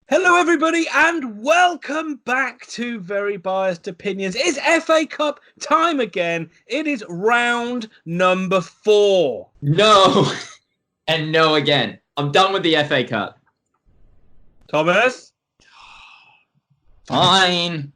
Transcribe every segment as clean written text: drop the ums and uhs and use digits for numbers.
Hello, everybody, and welcome back to Very Biased Opinions. It's FA Cup time again. It is round number 4. No, and no again. I'm done with the FA Cup. Thomas? Fine.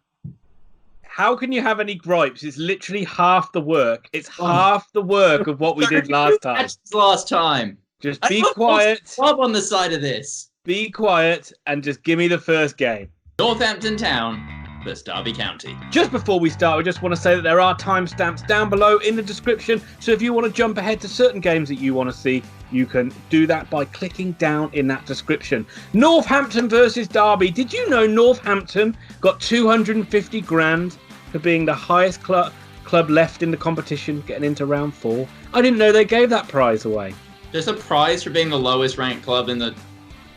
How can you have any gripes? It's literally half the work. It's half the work of what we did last time. Last time. Just be quiet. Club on the side of this. Be quiet and just give me the first game. Northampton Town versus Derby County. Just before we start, we just want to say that there are timestamps down below in the description. So if you want to jump ahead to certain games that you want to see, you can do that by clicking down in that description. Northampton versus Derby. Did you know Northampton got 250 grand for being the highest club left in the competition, getting into round 4? I didn't know they gave that prize away. There's a prize for being the lowest ranked club in the...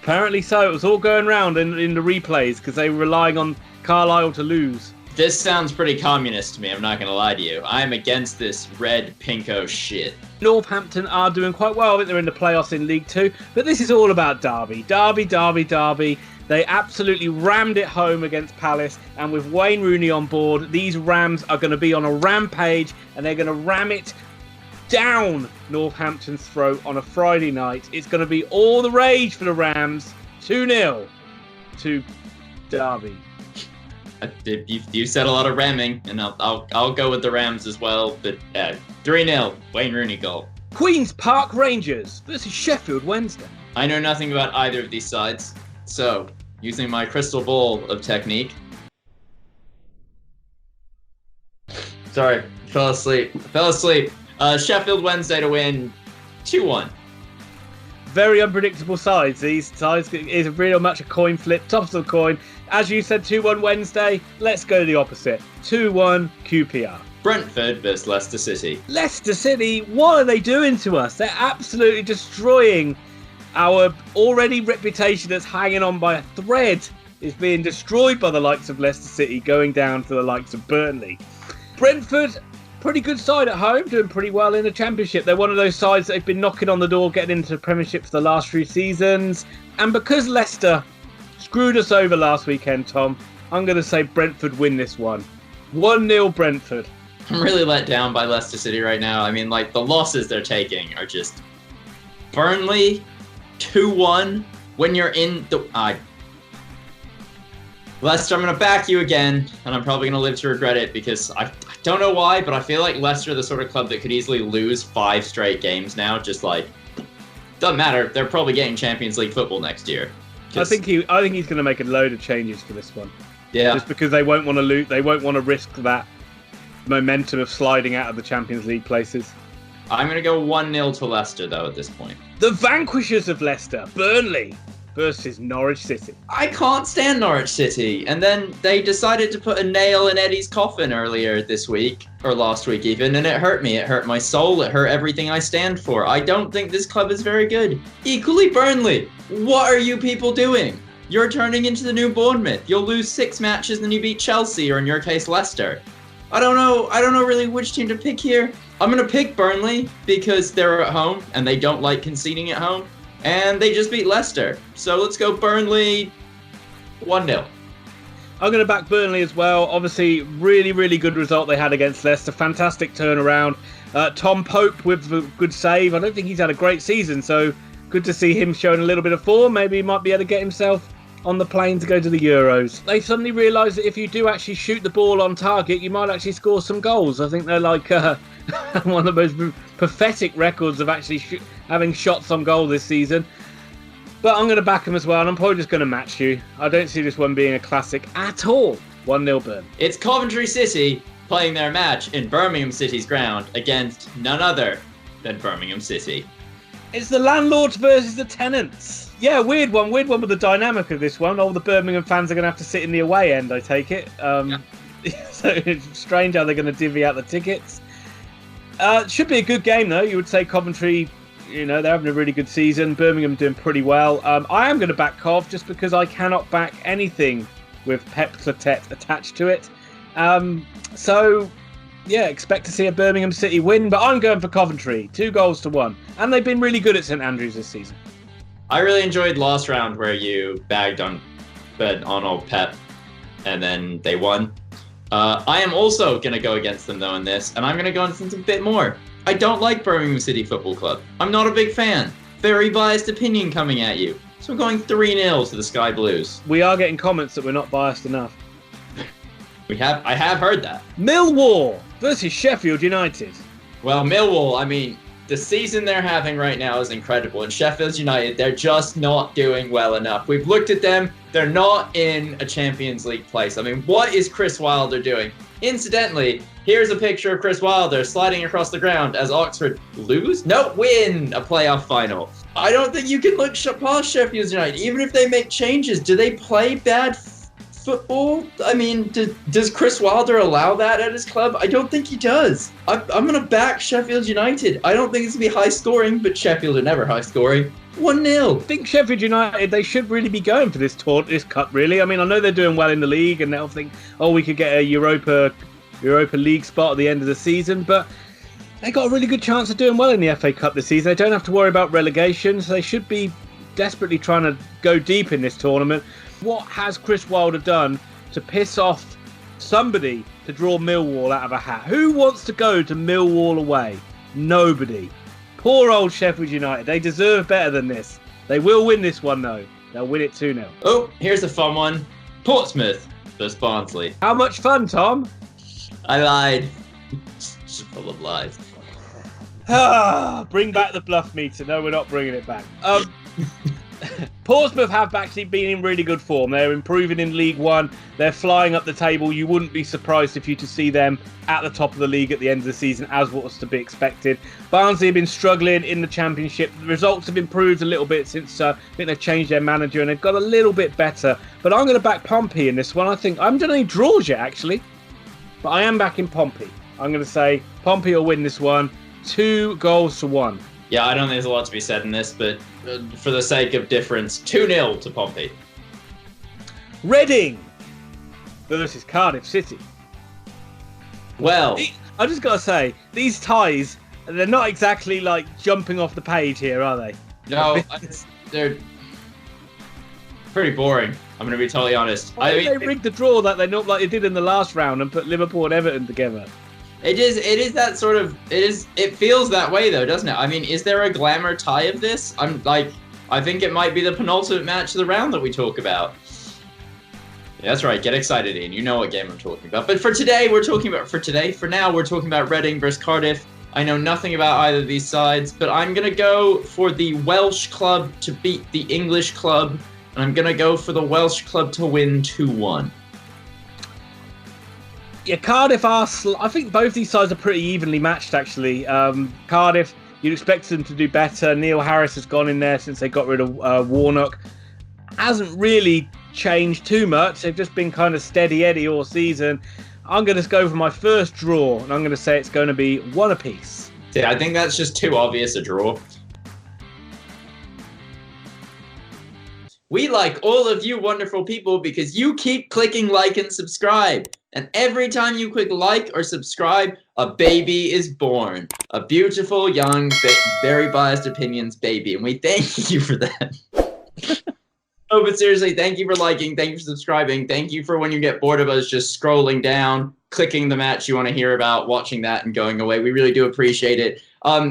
Apparently so. It was all going round in the replays because they were relying on Carlisle to lose. This sounds pretty communist to me, I'm not going to lie to you. I'm against this red pinko shit. Northampton are doing quite well. I think they're in the playoffs in League 2. But this is all about Derby. Derby. They absolutely rammed it home against Palace. And with Wayne Rooney on board, these Rams are going to be on a rampage. And they're going to ram it down Northampton's throat on a Friday night. It's going to be all the rage for the Rams. 2-0 to Derby. You said a lot of ramming, and I'll go with the Rams as well. But 3-0, Wayne Rooney goal. Queen's Park Rangers versus Sheffield Wednesday. I know nothing about either of these sides, so using my crystal ball of technique. Sorry, fell asleep. Sheffield Wednesday to win 2-1. Very unpredictable sides. These sides is real much a coin flip, tops of the coin. As you said, 2-1 Wednesday. Let's go the opposite. 2-1 QPR. Brentford versus Leicester City. Leicester City, what are they doing to us? They're absolutely destroying our already reputation that's hanging on by a thread. Is being destroyed by the likes of Leicester City, going down to the likes of Burnley. Brentford, pretty good side at home, doing pretty well in the Championship. They're one of those sides that have been knocking on the door, getting into the Premiership for the last few seasons. And because Leicester screwed us over last weekend, Tom, I'm going to say Brentford win this one. 1-0 Brentford. I'm really let down by Leicester City right now. I mean, the losses they're taking are just... Burnley, 2-1, when you're in the... Leicester, I'm going to back you again, and I'm probably going to live to regret it because I don't know why, but I feel like Leicester are the sort of club that could easily lose 5 straight games now. Just doesn't matter. They're probably getting Champions League football next year. I think he's going to make a load of changes for this one. Yeah. Just because they won't want to lose, they won't want to risk that momentum of sliding out of the Champions League places. I'm going to go 1-0 to Leicester, though, at this point. The vanquishers of Leicester, Burnley versus Norwich City. I can't stand Norwich City. And then they decided to put a nail in Eddie's coffin earlier this week, or last week even, and it hurt me. It hurt my soul. It hurt everything I stand for. I don't think this club is very good. Equally Burnley. What are you people doing? You're turning into the new Bournemouth. You'll lose 6 matches and then you beat Chelsea, or in your case, Leicester. I don't know really which team to pick here. I'm going to pick Burnley because they're at home and they don't like conceding at home. And they just beat Leicester. So let's go Burnley 1-0. I'm going to back Burnley as well. Obviously, really, really good result they had against Leicester. Fantastic turnaround. Tom Pope with a good save. I don't think he's had a great season, so good to see him showing a little bit of form. Maybe he might be able to get himself on the plane to go to the Euros. They suddenly realised that if you do actually shoot the ball on target, you might actually score some goals. I think they're one of the most pathetic records of actually having shots on goal this season. But I'm going to back them as well, and I'm probably just going to match you. I don't see this one being a classic at all. 1-0 Burn. It's Coventry City playing their match in Birmingham City's ground against none other than Birmingham City. It's the landlords versus the tenants. Yeah, weird one with the dynamic of this one. All the Birmingham fans are going to have to sit in the away end, I take it. So it's strange how they're going to divvy out the tickets. Should be a good game, though. You would say Coventry, they're having a really good season. Birmingham doing pretty well. I am going to back Cov just because I cannot back anything with Pep Clotet attached to it. So, yeah, expect to see a Birmingham City win, but I'm going for Coventry. 2-1. And they've been really good at St Andrews this season. I really enjoyed last round where you bagged on bet on old Pep, and then they won. I am also going to go against them, though, in this, and I'm going to go into a bit more. I don't like Birmingham City Football Club. I'm not a big fan. Very biased opinion coming at you. So I'm going 3-0 to the Sky Blues. We are getting comments that we're not biased enough. I have heard that. Millwall versus Sheffield United. Well, Millwall, I mean, the season they're having right now is incredible. And Sheffield United, they're just not doing well enough. We've looked at them. They're not in a Champions League place. I mean, what is Chris Wilder doing? Incidentally, here's a picture of Chris Wilder sliding across the ground as Oxford win a playoff final. I don't think you can look past Sheffield United. Even if they make changes, do they play bad football? I mean, does Chris Wilder allow that at his club? I don't think he does. I'm going to back Sheffield United. I don't think it's going to be high scoring, but Sheffield are never high scoring. 1-0. I think Sheffield United, they should really be going for this cup, really. I mean, I know they're doing well in the league, and they'll think, we could get a Europa League spot at the end of the season, but they got a really good chance of doing well in the FA Cup this season. They don't have to worry about relegation, so they should be desperately trying to go deep in this tournament. What has Chris Wilder done to piss off somebody to draw Millwall out of a hat? Who wants to go to Millwall away? Nobody. Poor old Sheffield United. They deserve better than this. They will win this one, though. They'll win it 2-0. Oh, here's a fun one. Portsmouth versus Barnsley. How much fun, Tom? I lied. Just full of lies. Bring back the bluff meter. No, we're not bringing it back. Portsmouth have actually been in really good form. They're improving in League One. They're flying up the table. You wouldn't be surprised if you to see them at the top of the league at the end of the season, as was to be expected. Barnsley have been struggling in the Championship. The results have improved a little bit since I think they've changed their manager and they've got a little bit better. But I'm going to back Pompey in this one. I think I haven't done any draws yet, actually. But I am backing Pompey. I'm going to say Pompey will win this one 2-1. Yeah, I don't think there's a lot to be said in this, but for the sake of difference, 2-0 to Pompey. Reading versus Cardiff City. Well, I just got to say, these ties, they're not exactly like jumping off the page here, are they? No, they're pretty boring. I'm going to be totally honest. They rigged the draw like they did in the last round and put Liverpool and Everton together. It is that sort of, it feels that way though, doesn't it? I mean, is there a glamour tie of this? I think it might be the penultimate match of the round that we talk about. Yeah, that's right, get excited, Ian. You know what game I'm talking about. But for now, we're talking about Reading versus Cardiff. I know nothing about either of these sides, but I'm going to go for the Welsh club to beat the English club, and I'm going to go for the Welsh club to win 2-1. Yeah, Cardiff are... I think both these sides are pretty evenly matched, actually. Cardiff, you'd expect them to do better. Neil Harris has gone in there since they got rid of Warnock. Hasn't really changed too much. They've just been kind of steady Eddie all season. I'm going to go for my first draw, and I'm going to say it's going to be 1 apiece. Yeah, I think that's just too obvious a draw. We like all of you wonderful people because you keep clicking like and subscribe. And every time you click like or subscribe, a baby is born. A beautiful, young, very biased opinions baby. And we thank you for that. Oh, but seriously, thank you for liking. Thank you for subscribing. Thank you for when you get bored of us just scrolling down, clicking the match you want to hear about, watching that and going away. We really do appreciate it.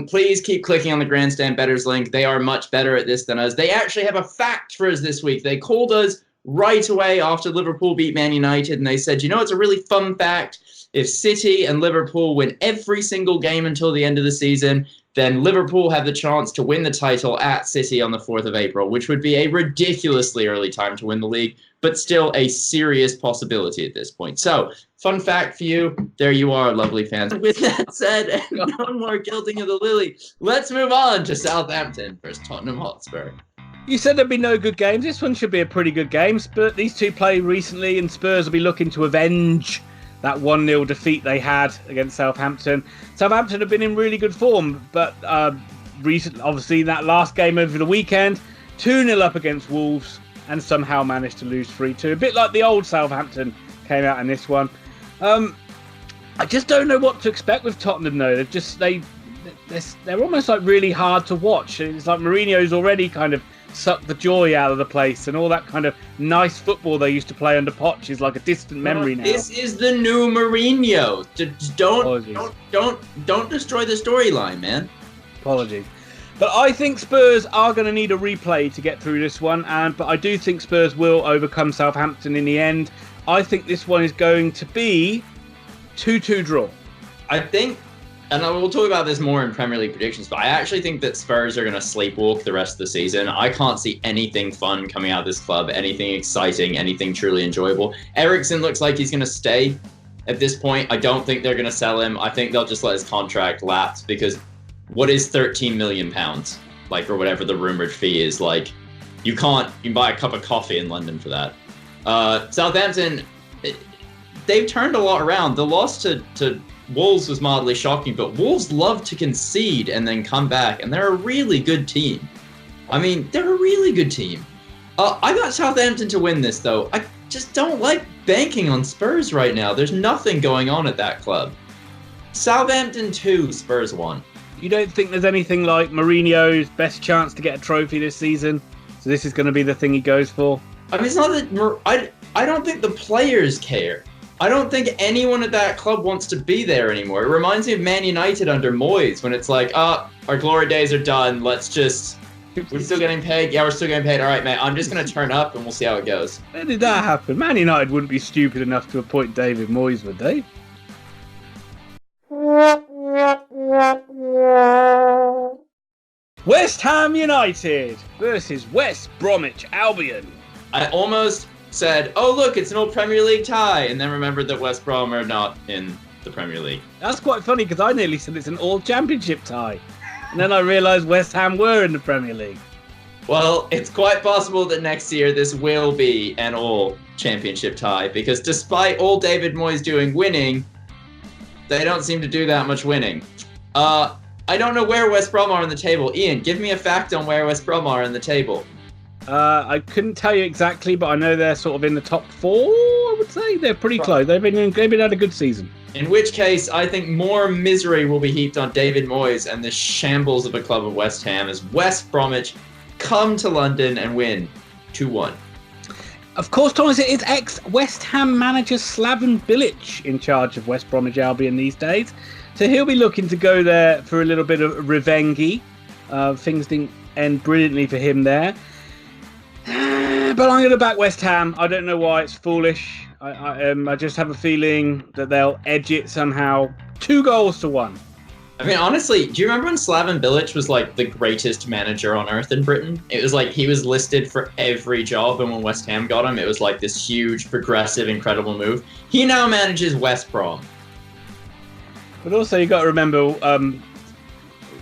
Please keep clicking on the Grandstand Betters link. They are much better at this than us. They actually have a fact for us this week. They called us right away after Liverpool beat Man United, and they said, you know, it's a really fun fact. If City and Liverpool win every single game until the end of the season, then Liverpool have the chance to win the title at City on the 4th of April, which would be a ridiculously early time to win the league, but still a serious possibility at this point. So, fun fact for you, there you are, lovely fans. With that said, and no more gilding of the lily, let's move on to Southampton versus Tottenham Hotspur. You said there'd be no good games. This one should be a pretty good game. But these two played recently, and Spurs will be looking to avenge that 1-0 defeat they had against Southampton. Southampton have been in really good form, but recently, obviously, that last game over the weekend, 2-0 up against Wolves, and somehow managed to lose 3-2. A bit like the old Southampton came out in this one. I just don't know what to expect with Tottenham, though. They're almost like really hard to watch. It's like Mourinho's already kind of suck the joy out of the place, and all that kind of nice football they used to play under Poch is like a distant memory now. This is the new Mourinho. Don't destroy the storyline, man. Apologies. But I think Spurs are going to need a replay to get through this one, but I do think Spurs will overcome Southampton in the end. I think this one is going to be 2-2 draw. I think, and we'll talk about this more in Premier League predictions, but I actually think that Spurs are going to sleepwalk the rest of the season. I can't see anything fun coming out of this club, anything exciting, anything truly enjoyable. Eriksen looks like he's going to stay at this point. I don't think they're going to sell him. I think they'll just let his contract lapse, because what is £13 million, like, or whatever the rumored fee is? Like, you can buy a cup of coffee in London for that. Southampton, they've turned a lot around. The loss to Wolves was mildly shocking, but Wolves love to concede and then come back, and they're a really good team. I mean, they're a really good team. I got Southampton to win this, though. I just don't like banking on Spurs right now. There's nothing going on at that club. Southampton 2, Spurs 1. You don't think there's anything like Mourinho's best chance to get a trophy this season? So this is going to be the thing he goes for? I mean, it's not that I don't think the players care. I don't think anyone at that club wants to be there anymore. It reminds me of Man United under Moyes, when it's like, our glory days are done. We're still getting paid. Yeah, we're still getting paid. All right, mate, I'm just going to turn up and we'll see how it goes. Where did that happen? Man United wouldn't be stupid enough to appoint David Moyes, would they? West Ham United versus West Bromwich Albion. I almost said, oh, look, it's an old Premier League tie, and then remembered that West Brom are not in the Premier League. That's quite funny, because I nearly said it's an all-championship tie. And then I realised West Ham were in the Premier League. Well, it's quite possible that next year this will be an all-championship tie, because despite all David Moyes doing winning, they don't seem to do that much winning. I don't know where West Brom are on the table. Ian, give me a fact on where West Brom are on the table. I couldn't tell you exactly, but I know they're sort of in the top 4, I would say. They're pretty close. They've been had a good season. In which case, I think more misery will be heaped on David Moyes and the shambles of a club of West Ham as West Bromwich come to London and win 2-1. Of course, Thomas, it is ex-West Ham manager Slaven Bilic in charge of West Bromwich Albion these days. So he'll be looking to go there for a little bit of revenge. Things didn't end brilliantly for him there. But I'm going to back West Ham. I don't know why. It's foolish. I just have a feeling that they'll edge it somehow. 2-1. I mean, honestly, do you remember when Slaven Bilic was like the greatest manager on earth in Britain? It was like he was listed for every job, and when West Ham got him, it was like this huge, progressive, incredible move. He now manages West Brom. But also, you got to remember,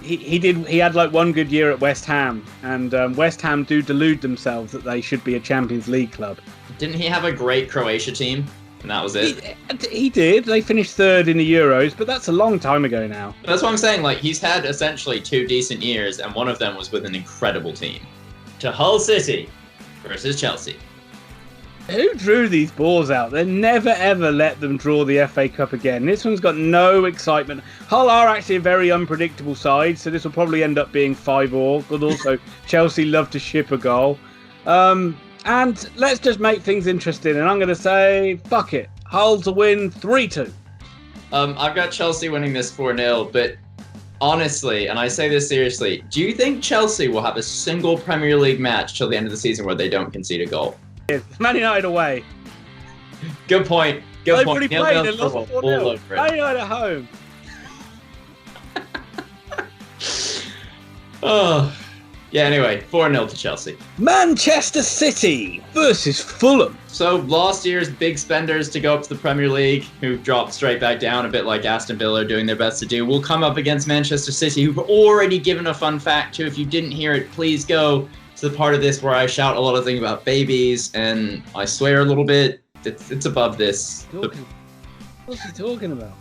he had like one good year at West Ham, and West Ham do delude themselves that they should be a Champions League club. Didn't he have a great Croatia team? And that was it. He did. They finished 3rd in the Euros, but that's a long time ago now. That's what I'm saying. Like, he's had essentially 2 decent years, and one of them was with an incredible team. To Hull City versus Chelsea. Who drew these balls out? They never ever let them draw the FA Cup again. This one's got no excitement. Hull are actually a very unpredictable side, so this will probably end up being 5-5. But also, Chelsea love to ship a goal. And let's just make things interesting. And I'm going to say, fuck it. Hull to win 3-2. I've got Chelsea winning this 4-0, but honestly, and I say this seriously, do you think Chelsea will have a single Premier League match till the end of the season where they don't concede a goal? It's Man United away. Good point. They've already played and lost 4-0. Man United at home. Oh. Yeah, anyway, 4-0 to Chelsea. Manchester City versus Fulham. So last year's big spenders to go up to the Premier League, who dropped straight back down, a bit like Aston Villa are doing their best to do, will come up against Manchester City, who've already given a fun fact to. If you didn't hear it, please go to the part of this where I shout a lot of things about babies, and I swear a little bit. It's above this. What's he talking about?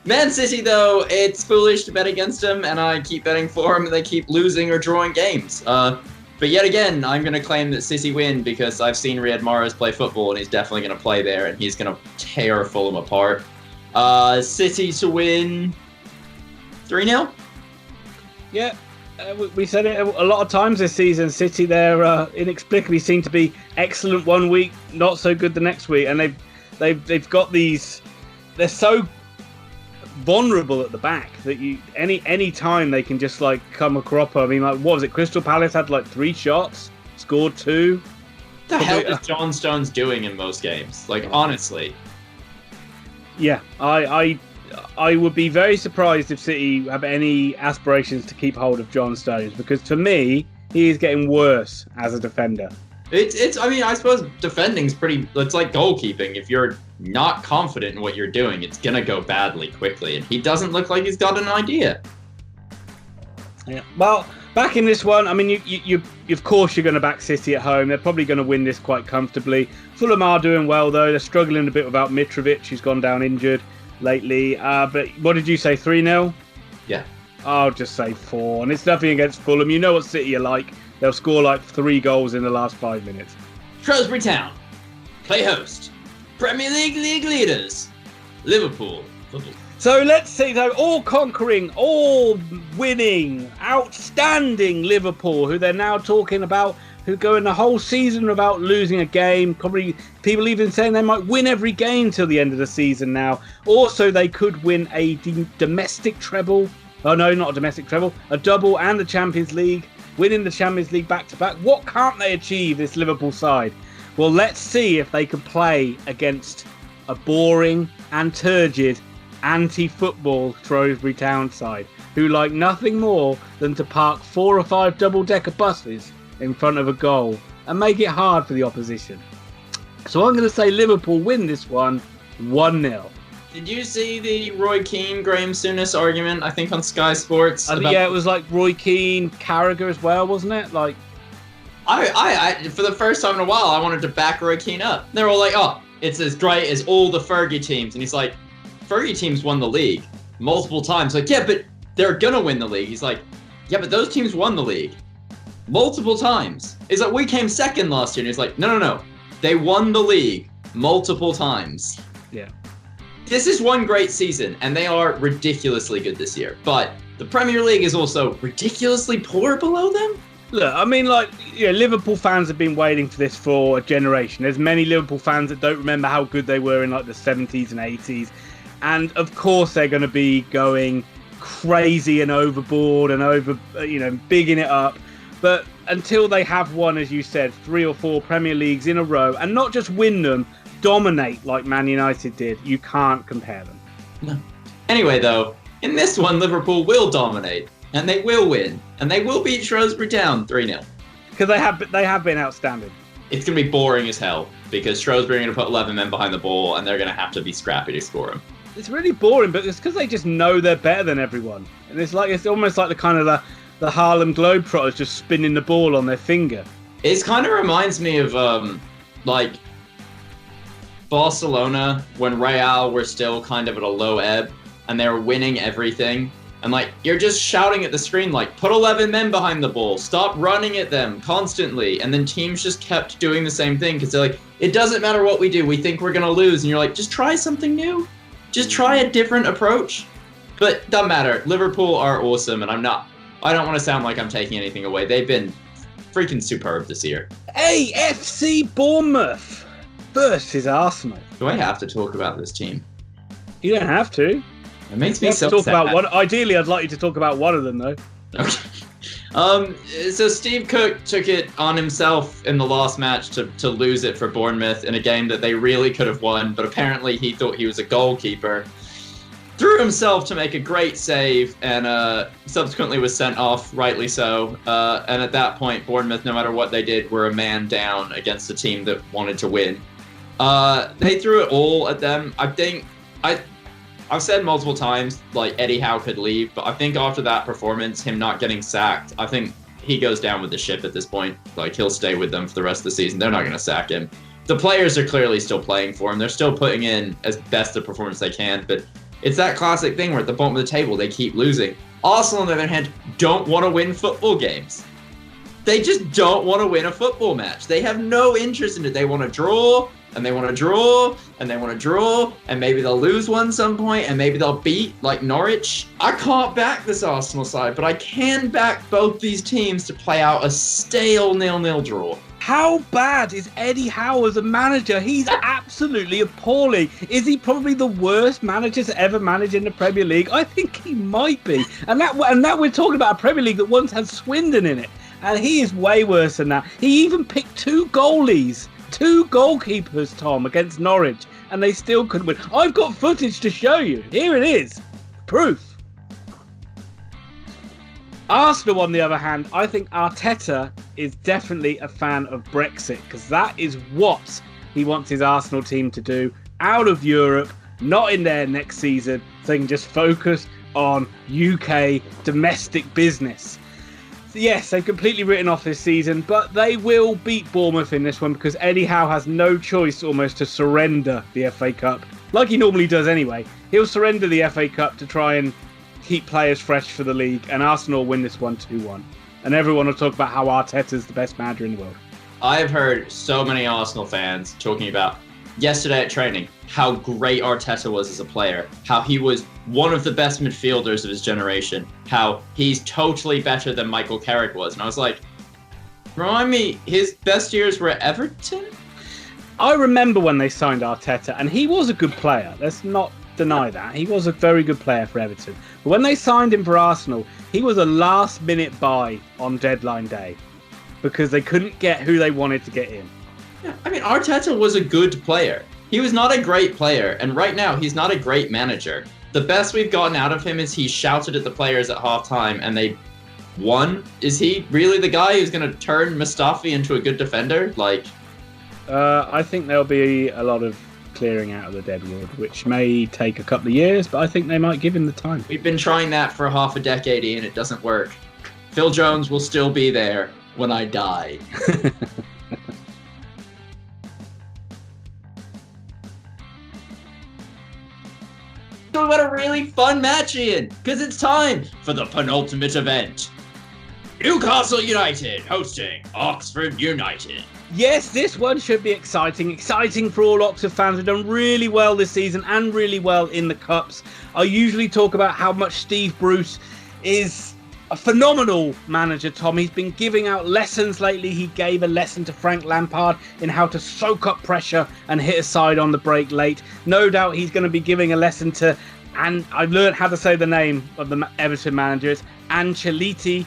Man City, though, it's foolish to bet against them, and I keep betting for them, and they keep losing or drawing games. But yet again, I'm going to claim that City win because I've seen Riyad Mahrez play football, and he's definitely going to play there, and he's going to tear Fulham apart. City to win 3-0? Yeah, We said it a lot of times this season. City, they're inexplicably seem to be excellent one week, not so good the next week, and they've got these. They're so vulnerable at the back that any time they can just like come a cropper. I mean, like what was it? Crystal Palace had like 3 shots, scored 2. What the hell is John Stones doing in most games? Like honestly. Yeah, I would be very surprised if City have any aspirations to keep hold of John Stones, because to me, he is getting worse as a defender. It's. I mean, I suppose defending's pretty. It's like goalkeeping. If you're not confident in what you're doing, it's gonna go badly quickly. And he doesn't look like he's got an idea. Yeah. Well, back in this one, I mean, you of course you're going to back City at home. They're probably going to win this quite comfortably. Fulham are doing well though. They're struggling a bit without Mitrovic, who's gone down injured lately. But what did you say? 3-0? Yeah. I'll just say 4. And it's nothing against Fulham. You know what City are like. They'll score like 3 goals in the last 5 minutes. Shrewsbury Town play host. Premier League leaders. Liverpool. So let's see, though, all conquering, all winning, outstanding Liverpool, who they're now talking about, who go in the whole season without losing a game. Probably people even saying they might win every game till the end of the season now. Also, they could win a domestic treble. Oh, no, not a domestic treble. A double and the Champions League. Winning the Champions League back-to-back. What can't they achieve, this Liverpool side? Well, let's see if they can play against a boring and turgid anti-football Shrewsbury Town side, who like nothing more than to park 4 or 5 double-decker buses in front of a goal and make it hard for the opposition. So I'm going to say Liverpool win this one 1-0. Did you see the Roy Keane, Graham Souness argument, I think, on Sky Sports? Yeah, it was like Roy Keane, Carragher as well, wasn't it? Like, I for the first time in a while, I wanted to back Roy Keane up. They're all like, oh, it's as great as all the Fergie teams. And he's like, Fergie teams won the league multiple times. Like, yeah, but they're going to win the league. He's like, yeah, but those teams won the league multiple times. It's like, we came second last year. And he's like, no. They won the league multiple times. Yeah. This is one great season, and they are ridiculously good this year. But the Premier League is also ridiculously poor below them. Look, I mean, like, you know, Liverpool fans have been waiting for this for a generation. There's many Liverpool fans that don't remember how good they were in, like, the 70s and 80s. And, of course, they're going to be going crazy and overboard and bigging it up. But until they have won, as you said, 3 or 4 Premier Leagues in a row, and not just win them, dominate like Man United did, you can't compare them. No. Anyway, though, in this one, Liverpool will dominate, and they will win, and they will beat Shrewsbury Town 3-0. Because they have been outstanding. It's going to be boring as hell, because Shrewsbury are going to put 11 men behind the ball, and they're going to have to be scrappy to score them. It's really boring, but it's because they just know they're better than everyone. And it's almost like the kind of the Harlem Globetrotters just spinning the ball on their finger. It kind of reminds me of, Barcelona, when Real were still kind of at a low ebb and they were winning everything, and like you're just shouting at the screen like, put 11 men behind the ball, stop running at them constantly, and then teams just kept doing the same thing because they're like, it doesn't matter what we do, we think we're gonna lose, and you're like, just try something new, just try a different approach. But doesn't matter, Liverpool are awesome, and I don't want to sound like I'm taking anything away, they've been freaking superb this year. AFC Bournemouth versus Arsenal. Do I have to talk about this team? You don't have to. It makes me so talk sad. About one. Ideally, I'd like you to talk about one of them, though. Okay. So Steve Cook took it on himself in the last match to lose it for Bournemouth in a game that they really could have won, but apparently he thought he was a goalkeeper. Threw himself to make a great save and subsequently was sent off, rightly so. And at that point, Bournemouth, no matter what they did, were a man down against a team that wanted to win. They threw it all at them. I think I've said multiple times, like, Eddie Howe could leave, but I think after that performance, him not getting sacked, I think he goes down with the ship at this point. Like, he'll stay with them for the rest of the season. They're not going to sack him. The players are clearly still playing for him. They're still putting in as best a performance they can, but it's that classic thing where at the bottom of the table, they keep losing. Arsenal, on the other hand, don't want to win football games. They just don't want to win a football match. They have no interest in it. They want to draw, and they want to draw, and they want to draw, and maybe they'll lose one some point, and maybe they'll beat, like, Norwich. I can't back this Arsenal side, but I can back both these teams to play out a stale 0-0 draw. How bad is Eddie Howe as a manager? He's absolutely appalling. Is he probably the worst manager to ever manage in the Premier League? I think he might be. And that we're talking about a Premier League that once had Swindon in it. And he is way worse than that. He even picked 2 goalies, 2 goalkeepers, Tom, against Norwich, and they still couldn't win. I've got footage to show you. Here it is. Proof. Arsenal, on the other hand, I think Arteta is definitely a fan of Brexit, because that is what he wants his Arsenal team to do. Out of Europe, not in there next season, so they can just focus on UK domestic business. Yes, they've completely written off this season, but they will beat Bournemouth in this one because Eddie Howe has no choice almost to surrender the FA Cup. Like he normally does anyway. He'll surrender the FA Cup to try and keep players fresh for the league, and Arsenal will win this one 2-1. And everyone will talk about how Arteta's the best manager in the world. I've heard so many Arsenal fans talking about yesterday at training how great Arteta was as a player, how he was one of the best midfielders of his generation, how he's totally better than Michael Carrick was. And I was like, remind me, his best years were at Everton? I remember when they signed Arteta, and he was a good player. Let's not deny that. He was a very good player for Everton. But when they signed him for Arsenal, he was a last-minute buy on deadline day because they couldn't get who they wanted to get in. Yeah, I mean, Arteta was a good player. He was not a great player, and right now he's not a great manager. The best we've gotten out of him is he shouted at the players at halftime and they won. Is he really the guy who's going to turn Mustafi into a good defender? I think there'll be a lot of clearing out of the deadwood, which may take a couple of years, but I think they might give him the time. We've been trying that for half a decade, Ian. It doesn't work. Phil Jones will still be there when I die. So we got a really fun match, Ian, because it's time for the penultimate event. Newcastle United hosting Oxford United. Yes, this one should be exciting. Exciting for all Oxford fans. We've done really well this season and really well in the Cups. I usually talk about how much Steve Bruce is a phenomenal manager, Tom. He's been giving out lessons lately. He gave a lesson to Frank Lampard in how to soak up pressure and hit a side on the break late. No doubt he's going to be giving a lesson to, and I've learned how to say the name of the Everton manager, it's Ancelotti,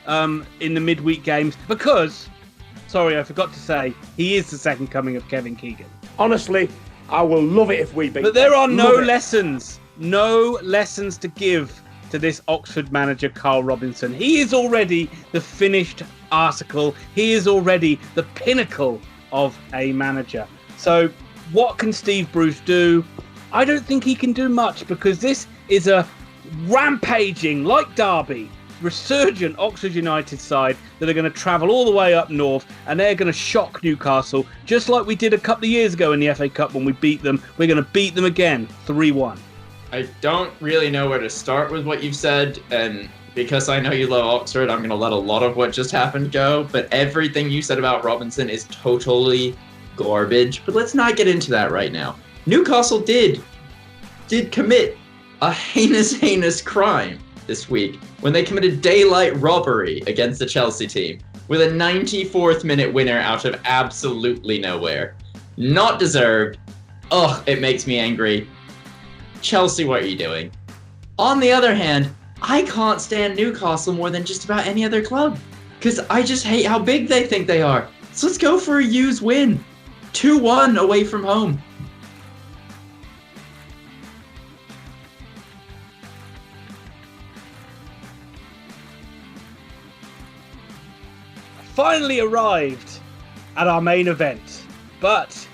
in the midweek games, because, sorry, I forgot to say, he is the second coming of Kevin Keegan. Honestly, I will love it if we beat But there are no Love it. lessons to give to this Oxford manager, Carl Robinson. He is already the finished article. He is already the pinnacle of a manager. So what can Steve Bruce do? I don't think he can do much, because this is a rampaging, like Derby, resurgent Oxford United side that are going to travel all the way up north, and they're going to shock Newcastle, just like we did a couple of years ago in the FA Cup when we beat them. We're going to beat them again, 3-1. I don't really know where to start with what you've said, and because I know you love Oxford, I'm going to let a lot of what just happened go, but everything you said about Robinson is totally garbage. But let's not get into that right now. Newcastle did commit a heinous crime this week when they committed daylight robbery against the Chelsea team with a 94th minute winner out of absolutely nowhere. Not deserved. Ugh, it makes me angry. Chelsea, what are you doing? On the other hand, I can't stand Newcastle more than just about any other club, because I just hate how big they think they are. So let's go for a Hughes win. 2-1 away from home. Finally arrived at our main event, but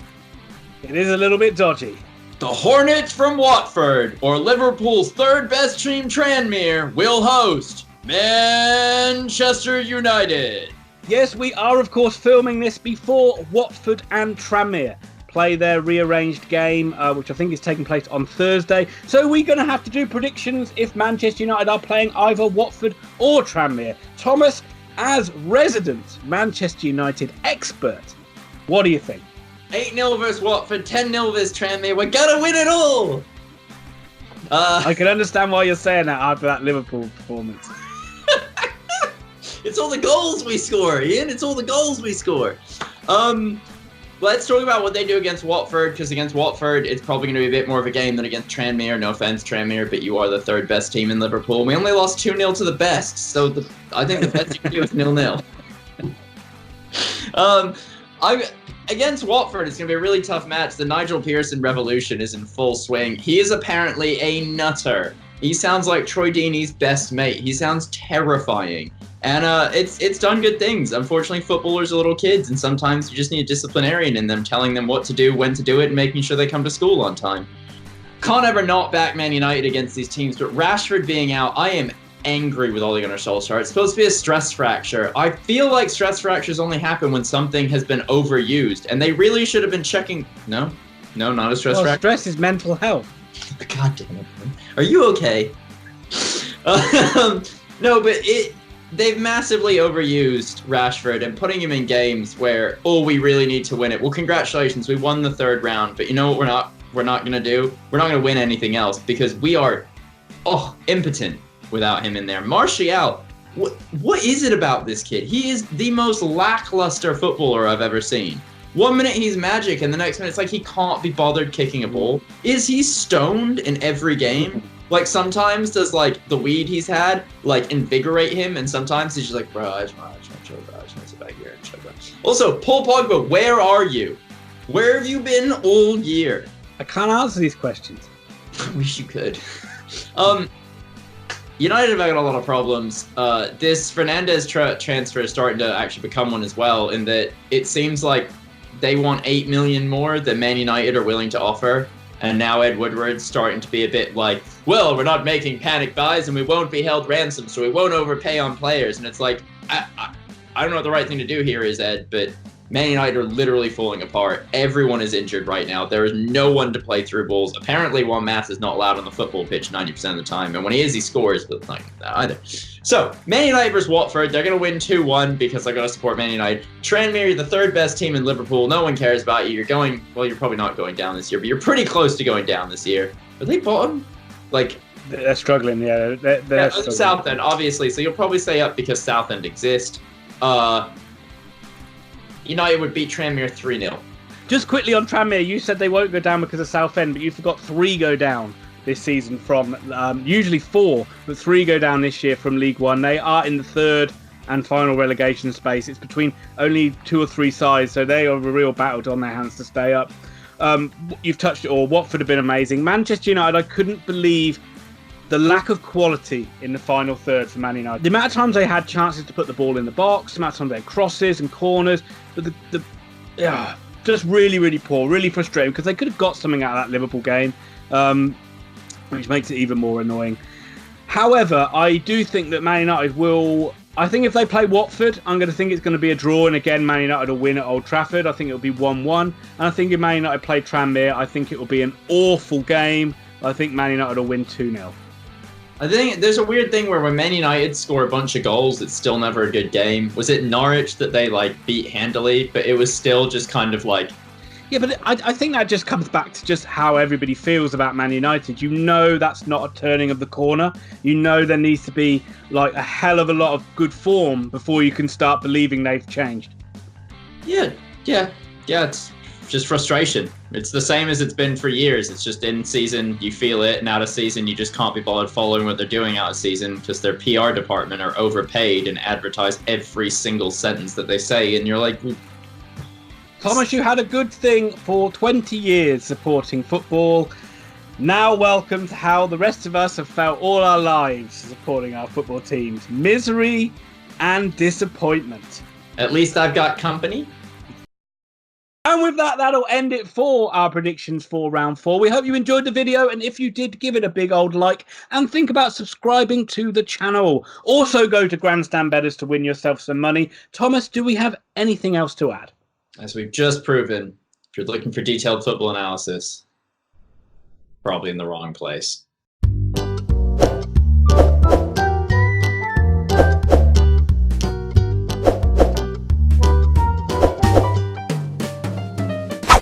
it is a little bit dodgy. The Hornets from Watford, or Liverpool's third best team Tranmere, will host Manchester United. Yes, we are of course filming this before Watford and Tranmere play their rearranged game, which I think is taking place on Thursday. So we're going to have to do predictions if Manchester United are playing either Watford or Tranmere. Thomas, as resident Manchester United expert, what do you think? 8-0 versus Watford, 10-0 versus Tranmere. We're gonna win it all! I can understand why you're saying that after that Liverpool performance. It's all the goals we score, Ian. It's all the goals we score. Let's talk about what they do against Watford, because against Watford, it's probably going to be a bit more of a game than against Tranmere. No offense, Tranmere, but you are the third best team in Liverpool. We only lost 2-0 to the best, so I think the best you can do is 0-0. Against Watford, it's going to be a really tough match. The Nigel Pearson revolution is in full swing. He is apparently a nutter. He sounds like Troy Deeney's best mate. He sounds terrifying. And it's done good things. Unfortunately, footballers are little kids, and sometimes you just need a disciplinarian in them telling them what to do, when to do it, and making sure they come to school on time. Can't ever not back Man United against these teams, but Rashford being out, I am angry with Ole Gunnar Solskjaer. It's supposed to be a stress fracture. I feel like stress fractures only happen when something has been overused, and they really should have been checking. No, not a stress fracture. Stress is mental health. God damn it, man. Are you okay? No, but they've massively overused Rashford and putting him in games where, we really need to win it. Well, congratulations, we won the third round, but you know what we're not going to do? We're not going to win anything else because we are impotent without him in there. Martial, what is it about this kid? He is the most lackluster footballer I've ever seen. 1 minute he's magic, and the next minute it's like he can't be bothered kicking a ball. Is he stoned in every game? Like, sometimes does, like, the weed he's had, like, invigorate him, and sometimes he's just like, bro, I just want to chill, bro. I just want to sit back here and chill, bro. Also, Paul Pogba, where are you? Where have you been all year? I can't answer these questions. I wish you could. United have got a lot of problems. This Fernandez transfer is starting to actually become one as well, in that it seems like they want 8 million more than Man United are willing to offer. And now Ed Woodward's starting to be a bit like, well, we're not making panic buys and we won't be held ransom, so we won't overpay on players. And it's like, I don't know what the right thing to do here is, Ed, but Man United are literally falling apart. Everyone is injured right now. There is no one to play through balls. Apparently, Juan Mata is not allowed on the football pitch 90% of the time. And when he is, he scores, but like that either. So, Man United versus Watford. They're going to win 2-1 because they're going to support Man United. Tranmere, the third best team in Liverpool. No one cares about you. You're probably not going down this year, but you're pretty close to going down this year. Are they bottom? Like, they're struggling, yeah. They're struggling. Southend, obviously. So you'll probably stay up because Southend exist. United would beat Tranmere 3-0. Just quickly on Tranmere, you said they won't go down because of Southend, but you forgot 3 go down this season from, usually 4, but 3 go down this year from League One. They are in the third and final relegation space. It's between only 2 or 3 sides, so they have a real battle on their hands to stay up. You've touched it all. Watford have been amazing. Manchester United, I couldn't believe the lack of quality in the final third for Man United. The amount of times they had chances to put the ball in the box, the amount of times they had crosses and corners, but just really, really poor, really frustrating, because they could have got something out of that Liverpool game, which makes it even more annoying. However, I do think that Man United will... I think if they play Watford, I'm going to think it's going to be a draw, and again, Man United will win at Old Trafford. I think it'll be 1-1. And I think if Man United play Tranmere, I think it will be an awful game. I think Man United will win 2-0. I think there's a weird thing where when Man United score a bunch of goals, it's still never a good game. Was it Norwich that they beat handily, but it was still just kind of like... Yeah, but I think that just comes back to just how everybody feels about Man United. You know that's not a turning of the corner. You know there needs to be a hell of a lot of good form before you can start believing they've changed. Yeah, it's just frustration. It's the same as it's been for years. It's just in season, you feel it, and out of season, you just can't be bothered following what they're doing out of season because their PR department are overpaid and advertise every single sentence that they say, and you're like... Thomas, you had a good thing for 20 years supporting football. Now welcome to how the rest of us have felt all our lives supporting our football teams. Misery and disappointment. At least I've got company. And with that, that'll end it for our predictions for round 4. We hope you enjoyed the video, and if you did, give it a big old like and think about subscribing to the channel. Also, go to Grandstand Bettors to win yourself some money. Thomas, do we have anything else to add? As we've just proven, if you're looking for detailed football analysis, probably in the wrong place.